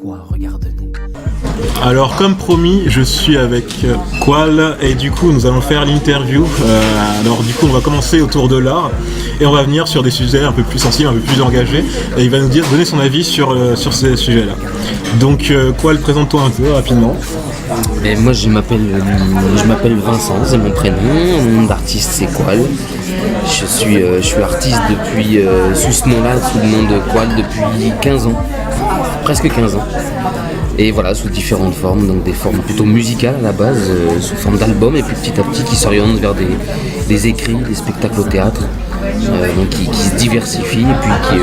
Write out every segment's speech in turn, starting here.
quoi, regarde-nous. Alors comme promis, je suis avec Qual et du coup nous allons faire l'interview. Alors du coup on va commencer autour de l'art et on va venir sur des sujets un peu plus sensibles, un peu plus engagés et il va nous donner son avis sur ces sujets-là. Donc Qual, présente-toi un peu rapidement. Et moi je m'appelle Vincent, c'est mon prénom, mon nom d'artiste c'est Qual. Je suis artiste depuis sous ce nom-là, sous le nom de Qual depuis 15 ans, presque 15 ans. Et voilà, sous différentes formes, donc des formes plutôt musicales à la base, sous forme d'albums, et puis petit à petit qui s'orientent vers des écrits, des spectacles au théâtre, donc qui se diversifient et puis qui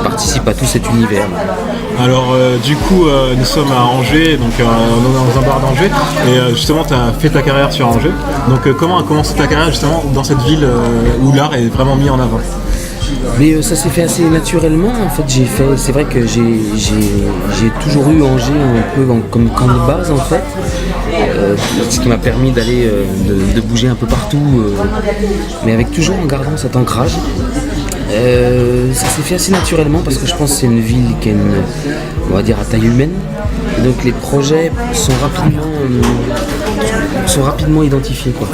participent à tout cet univers. Alors du coup nous sommes à Angers, donc on est dans un bar d'Angers et justement tu as fait ta carrière sur Angers. Donc comment a commencé ta carrière justement dans cette ville où l'art est vraiment mis en avant? Mais ça s'est fait assez naturellement. En fait, c'est vrai que j'ai toujours eu Angers un peu comme camp de base en fait, ce qui m'a permis d'aller de bouger un peu partout, mais avec toujours en gardant cet ancrage. Ça s'est fait assez naturellement parce que je pense que c'est une ville qui a on va dire à taille humaine. Et donc les projets sont rapidement identifiés quoi.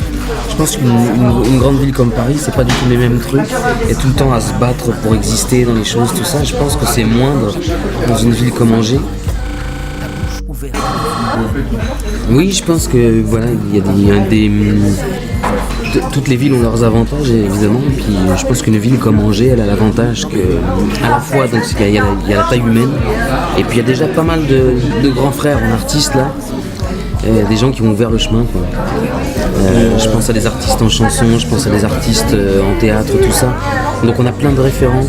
Je pense qu'une grande ville comme Paris, c'est pas du tout les mêmes trucs. Et tout le temps à se battre pour exister dans les choses, tout ça. Je pense que c'est moindre dans une ville comme Angers. Oui, je pense que voilà, il y a toutes les villes ont leurs avantages évidemment. Et puis je pense qu'une ville comme Angers, elle a l'avantage que à la fois donc il y a la taille humaine. Et puis il y a déjà pas mal de grands frères en artistes là. Des gens qui ont ouvert le chemin quoi. Je pense à des artistes en chanson, je pense à des artistes en théâtre, tout ça. Donc on a plein de référents.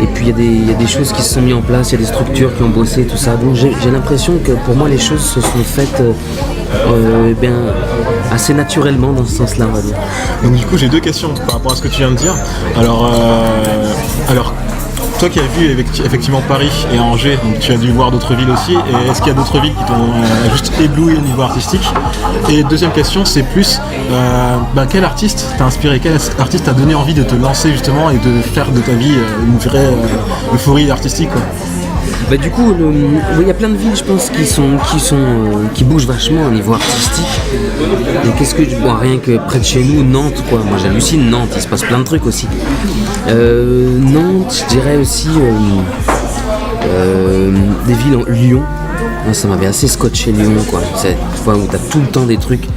Et puis il y a des choses qui se sont mises en place, il y a des structures qui ont bossé, tout ça. Donc j'ai l'impression que pour moi les choses se sont faites assez naturellement dans ce sens-là, on va dire. Donc du coup j'ai deux questions par rapport à ce que tu viens de dire. Alors toi qui as vu effectivement Paris et Angers, donc tu as dû voir d'autres villes aussi, et est-ce qu'il y a d'autres villes qui t'ont juste ébloui au niveau artistique? Et deuxième question, c'est plus quel artiste t'a inspiré, quel artiste t'a donné envie de te lancer justement et de faire de ta vie une vraie euphorie artistique quoi? Du coup, il y a plein de villes, je pense, qui bougent vachement au niveau artistique. Et rien que près de chez nous, Nantes, quoi. Moi, j'hallucine Nantes. Il se passe plein de trucs aussi. Nantes, je dirais aussi des villes en Lyon. Ça m'avait assez scotché Lyon, quoi. C'est une fois où t'as tout le temps des trucs.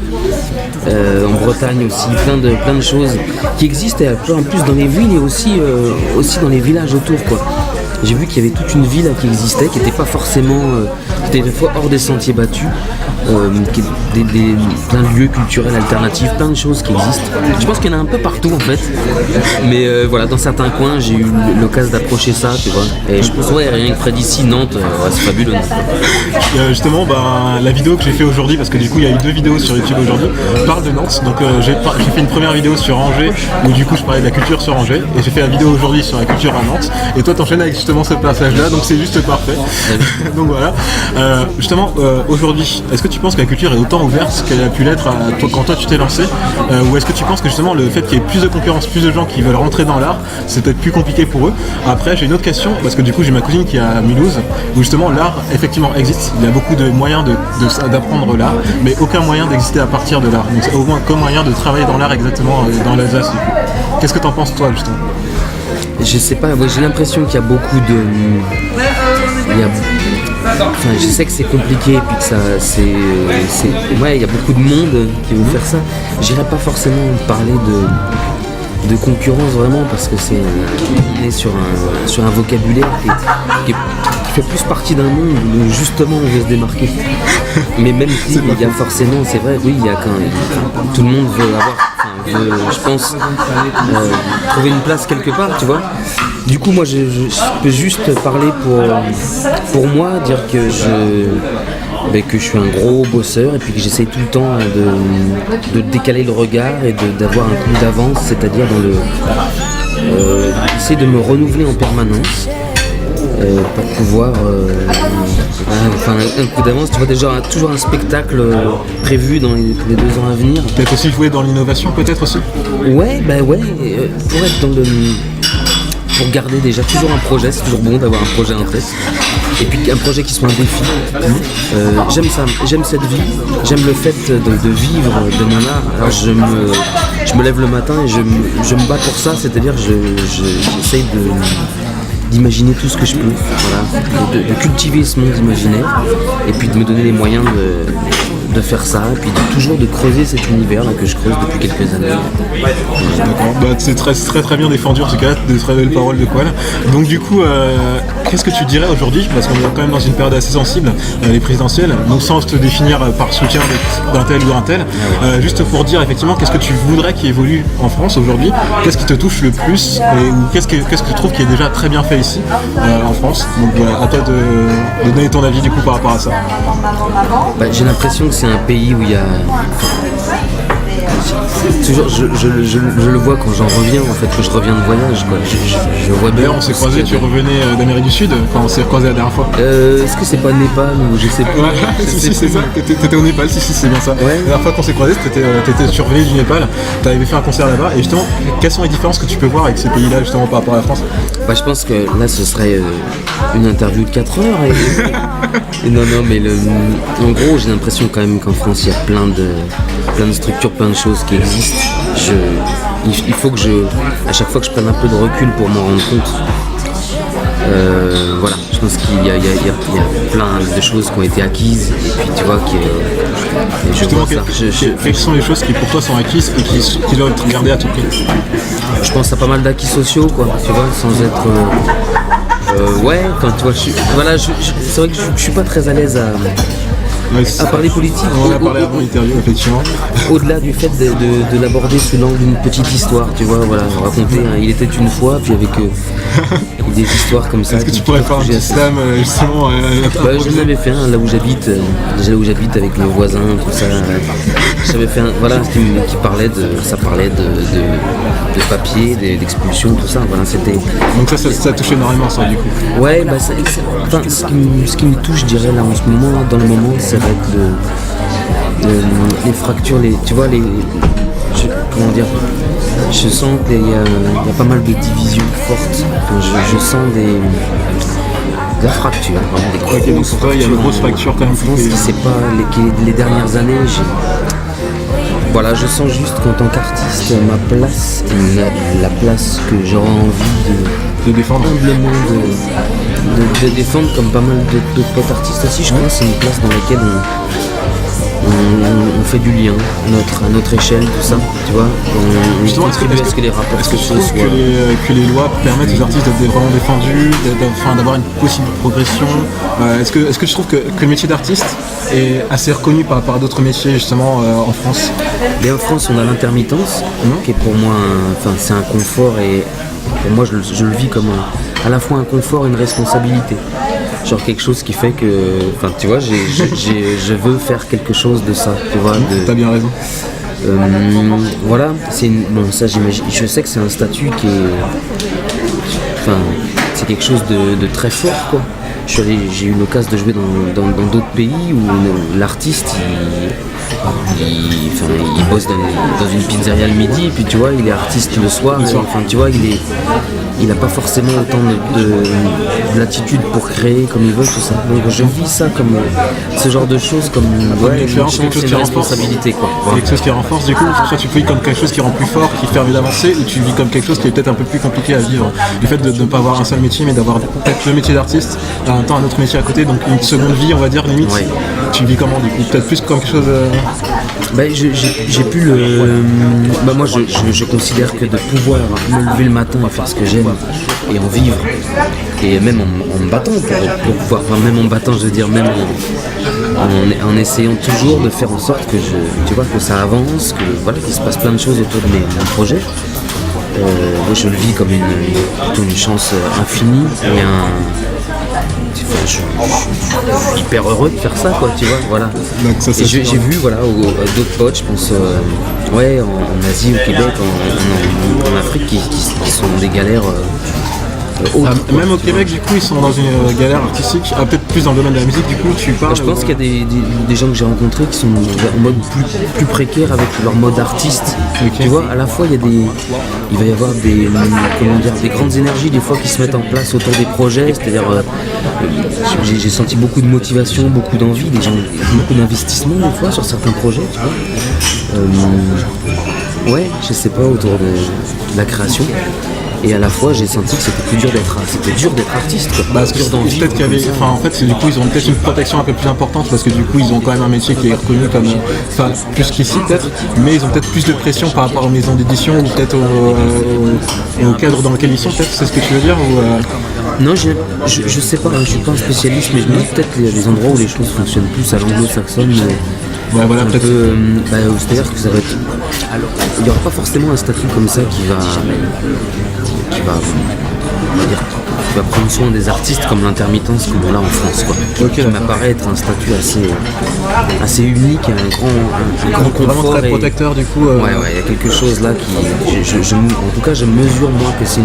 En Bretagne aussi, plein de choses qui existent en plus dans les villes et aussi dans les villages autour, quoi. J'ai vu qu'il y avait toute une ville qui existait, qui n'était pas forcément, qui était des fois hors des sentiers battus, plein de lieux culturels alternatifs, plein de choses qui existent. Je pense qu'il y en a un peu partout en fait, mais voilà, dans certains coins, j'ai eu l'occasion d'approcher ça, tu vois. Et je pense rien que près d'ici, Nantes, c'est fabuleux. Justement, la vidéo que j'ai fait aujourd'hui, parce que du coup, il y a eu 2 vidéos sur YouTube aujourd'hui, parle de Nantes. Donc j'ai fait une première vidéo sur Angers, où du coup, je parlais de la culture sur Angers, et j'ai fait la vidéo aujourd'hui sur la culture à Nantes. Et toi, t'enchaînes avec justement ce passage-là, donc c'est juste parfait. Donc voilà. Justement, aujourd'hui, est-ce que tu penses que la culture est autant ouverte qu'elle a pu l'être quand toi tu t'es lancé, ou est-ce que tu penses que justement le fait qu'il y ait plus de concurrence, plus de gens qui veulent rentrer dans l'art, c'est peut-être plus compliqué pour eux? Après, j'ai une autre question, parce que du coup j'ai ma cousine qui est à Mulhouse, où justement l'art effectivement existe. Il y a beaucoup de moyens d'apprendre l'art, mais aucun moyen d'exister à partir de l'art. Donc c'est au moins aucun moyen de travailler dans l'art exactement dans l'Alsace. Qu'est-ce que t'en penses toi justement? Je sais pas, j'ai l'impression qu'il y a beaucoup de... je sais que c'est compliqué et puis que il y a beaucoup de monde qui veut faire ça. J'irais pas forcément parler de concurrence vraiment parce que on est sur un vocabulaire qui fait plus partie d'un monde où justement on veut se démarquer. Mais même si il y a forcément, c'est vrai, oui, il y a tout le monde veut je pense trouver une place quelque part, tu vois. Du coup, moi, je peux juste parler pour moi, dire que je suis un gros bosseur et puis que j'essaie tout le temps de décaler le regard et d'avoir un coup d'avance, c'est-à-dire essayer de me renouveler en permanence. Pour pouvoir un coup d'avance, tu vois, déjà toujours un spectacle prévu dans les 2 ans à venir. Peut-être aussi jouer dans l'innovation, peut-être aussi. Ouais, pour être pour garder déjà toujours un projet, c'est toujours bon d'avoir un projet en tête. et puis un projet qui soit un défi. J'aime ça, j'aime cette vie, j'aime le fait de vivre de mon art. Alors je me lève le matin et je me bats pour ça, c'est-à-dire j'essaye d'imaginer tout ce que je peux, voilà, de cultiver ce monde imaginaire et puis de me donner les moyens de faire ça, et puis toujours de creuser cet univers là que je creuse depuis quelques années. D'accord, bah, c'est très bien défendu en tout cas, de très belles paroles de Qual. Donc du coup, qu'est-ce que tu dirais aujourd'hui, parce qu'on est quand même dans une période assez sensible, les présidentielles, donc sans te définir par soutien d'un tel ou d'un tel, juste pour dire effectivement qu'est-ce que tu voudrais qui évolue en France aujourd'hui, qu'est-ce qui te touche le plus, ou qu'est-ce que tu trouves qui est déjà très bien fait ici en France. Donc voilà, à toi de donner ton avis du coup par rapport à ça. Bah, j'ai l'impression que c'est un pays où il y a... Toujours, je le vois quand j'en reviens, en fait, que je reviens de voyage, quoi. Je vois bien. D'ailleurs, on s'est croisés, tu revenais d'Amérique du Sud quand on s'est croisés la dernière fois. Est-ce que c'est pas Népal ou je sais pas. Ouais, si, c'est ça. T'étais au Népal, si, c'est bien ça. Ouais. La dernière fois qu'on s'est croisés, tu revenais du Népal, t'avais fait un concert là-bas, et justement, quelles sont les différences que tu peux voir avec ces pays-là, justement, par rapport à la France? Bah, je pense que là, ce serait une interview de 4 heures. Et non, mais en gros, j'ai l'impression quand même qu'en France, il y a plein de structures, plein de choses qui existent. Il faut que à chaque fois que je prenne un peu de recul pour m'en rendre compte. Voilà, je pense qu'il y a plein de choses qui ont été acquises, et puis tu vois, justement, quelles sont les choses qui pour toi sont acquises et qui doivent être gardées à tout prix? Je pense à pas mal d'acquis sociaux, quoi, tu vois, sans être... ouais, quand tu vois, c'est vrai que je suis pas très à l'aise à parler politique. On en a parlé avant l'interview, effectivement. Au-delà du fait de l'aborder sous l'angle d'une petite histoire, tu vois, voilà, raconter, il était une fois, puis avec des histoires comme ça. Est-ce que tu pourrais faire un petit slam, justement j'en avais fait un là où j'habite, déjà là où j'habite avec mes voisins, tout ça. J'avais fait un, voilà, qui parlait de papier, d'expulsion, tout ça, voilà, c'était... Donc ça touche énormément, ça, du coup. Ouais, bah, ce qui me touche, je dirais, là, en ce moment, dans le moment, c'est vrai que les fractures, tu vois, comment dire, je sens qu'il y a pas mal de divisions fortes. Enfin, je sens de la fracture, vraiment, des grosses fractures. Il y a une grosse fracture quand même. En France, c'est pas les dernières années, voilà, je sens juste qu'en tant qu'artiste, ma place, la place que j'aurais envie de défendre, humblement de défendre, comme pas mal d'autres potes artistes aussi, je pense, c'est une place dans laquelle on fait du lien à notre échelle, tout ça, tu vois. On contribue à ce que les rapports sociaux soient... que les lois permettent aux artistes d'être vraiment défendus, d'avoir une possible progression? Est-ce que tu trouves que le métier d'artiste est assez reconnu par rapport à d'autres métiers, justement, en France? Et en France, on a l'intermittence, qui est pour moi, c'est un confort, et pour moi, je le vis comme à la fois un confort et une responsabilité. Genre quelque chose qui fait que, tu vois, je veux faire quelque chose de ça, tu vois. T'as bien raison. Voilà, ça j'imagine, je sais que c'est un statut qui est, c'est quelque chose de très fort, quoi. J'ai eu l'occasion de jouer dans d'autres pays où l'artiste il bosse dans une pizzeria le midi, et puis tu vois, il est artiste le soir, tu vois, il n'a pas forcément autant de latitude pour créer comme il veut, tout ça. Donc je vis ça comme ce genre de choses, comme une chance et une responsabilité, quoi. Voilà. Quelque chose qui renforce, du coup, soit tu le vis comme quelque chose qui rend plus fort, qui te permet d'avancer, ou tu le vis comme quelque chose qui est peut-être un peu plus compliqué à vivre. Le fait de ne pas avoir un seul métier, mais d'avoir peut-être le métier d'artiste, et en même temps un autre métier à côté, donc une seconde vie, on va dire, limite. Ouais. Tu le vis comment, du coup? Peut-être plus comme quelque chose... j'ai pu moi je considère que de pouvoir me lever le matin et faire ce que j'aime et en vivre, et même en me battant pour pouvoir, même en me battant, je veux dire, même en essayant toujours de faire en sorte que tu vois, que ça avance, qu'il se passe plein de choses autour de mon projet. Je le vis comme plutôt une chance infinie, et je suis hyper heureux de faire ça, quoi, tu vois, voilà. Donc, et j'ai vu, voilà, d'autres potes, je pense, en Asie, au Québec, en Afrique, qui sont des galères autres, quoi, Même au tu Québec, du coup, ils sont dans une galère artistique, peut-être plus dans le domaine de la musique, du coup, tu vois. parles. Je pense qu'il y a des gens que j'ai rencontrés qui sont en mode plus précaire avec leur mode artiste. Ok. Tu vois, à la fois il va y avoir des grandes énergies des fois qui se mettent en place autour des projets, c'est-à-dire j'ai senti beaucoup de motivation, beaucoup d'envie, des gens, beaucoup d'investissement des fois sur certains projets, tu vois. Ouais, je sais pas, autour de la création. Et à la fois, j'ai senti que c'était dur d'être artiste, quoi. Parce que Dur d'en vivre peut-être qu'il y avait, comme ça. enfin en fait, du coup, ils ont peut-être une protection un peu plus importante parce que du coup, ils ont quand même un métier qui est reconnu comme, enfin, plus qu'ici peut-être, mais ils ont peut-être plus de pression par rapport aux maisons d'édition ou peut-être au cadre dans lequel ils sont, peut-être, c'est ce que tu veux dire ou Non, je sais pas, je suis pas un spécialiste, mais je me dis peut-être qu'il y a des endroits où les choses fonctionnent plus à l'anglo-saxonne. Ouais, voilà, Un peut-être. peu, c'est-à-dire que ça va être. Alors, il n'y aura pas forcément un statut comme ça qui va prendre soin des artistes comme l'intermittence comme on l'a en France, quoi. Ok, Qui d'accord. m'apparaît être un statut assez unique, un grand Vraiment confort. très et- protecteur du coup. Ouais, il y a quelque chose là qui. En tout cas, je mesure moi que c'est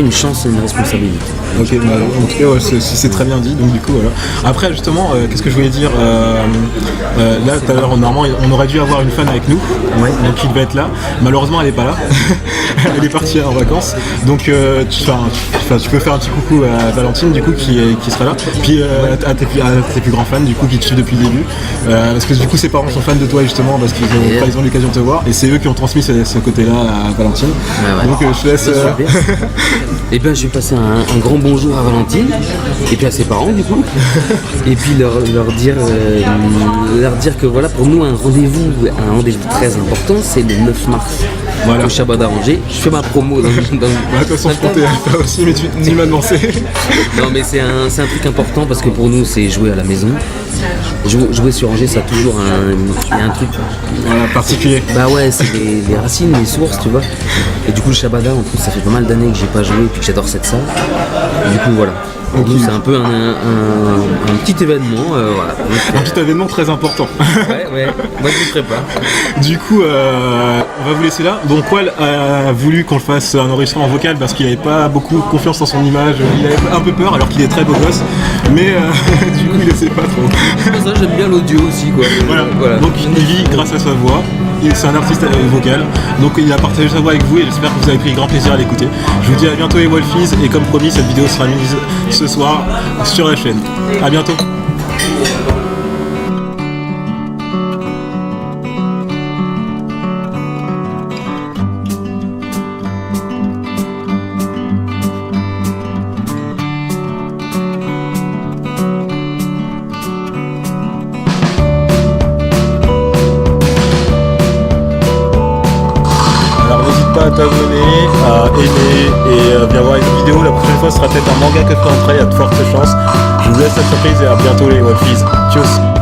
une chance et une responsabilité. Ok, bah, en tout cas, ouais, c'est très bien dit. Donc du coup, voilà. Après, justement, qu'est-ce que je voulais dire là, tout à l'heure, normalement, on aurait dû avoir une fan avec nous, Ouais. donc il devait être là. Malheureusement, elle n'est pas là. Elle est partie en vacances. Donc, tu peux faire un petit coucou à Valentine, du coup, qui sera là. Puis à tes plus grands fans, du coup, qui te suivent depuis le début. Parce que du coup, ses parents sont fans de toi justement parce qu'ils ont l'occasion de te voir. Et c'est eux qui ont transmis ce côté-là à Valentine. Ouais. Donc, je te laisse. Super. Et bien, je vais passer un grand bonjour à Valentine et puis à ses parents du coup. Et puis leur dire que voilà, pour nous un rendez-vous très important, c'est le 9 mars. Voilà. Au Chabad d'Arranger. Je fais ma promo dans Ouais, de toute façon, je comptais à le faire aussi, mais tu m'as annoncé. Non, mais c'est un truc important parce que pour nous, c'est jouer à la maison. Jouer sur Angers, ça a toujours il y a un truc. Voilà, particulier. Bah ouais, c'est les racines, les sources, tu vois. Et du coup, le Shabada, en plus, ça fait pas mal d'années que j'ai pas joué et puis que j'adore cette salle. Et du coup, voilà. Pour nous, c'est un peu un petit événement. Voilà. Un petit événement très important. Ouais. Moi, je m'y prépare. Du coup, on va vous laisser là. Donc, Wal a voulu qu'on le fasse un enregistrement en vocal parce qu'il n'avait pas beaucoup confiance en son image. Il avait un peu peur alors qu'il est très beau gosse. Mais du coup, il ne sait pas trop. Pour ça, j'aime bien l'audio aussi, quoi. Voilà. Donc, il vit grâce à sa voix. C'est un artiste vocal. Donc, il a partagé sa voix avec vous et j'espère que vous avez pris grand plaisir à l'écouter. Je vous dis à bientôt les Wolfies. Et comme promis, cette vidéo sera mise ce soir sur la chaîne. À bientôt. Alors n'hésite pas à t'abonner, à aimer et bien voir les vidéos. La prochaine fois ce sera peut-être un manga que je ferai entrer, il y a de fortes chances. Je vous laisse la surprise et à bientôt les Wolfies. Tchuss.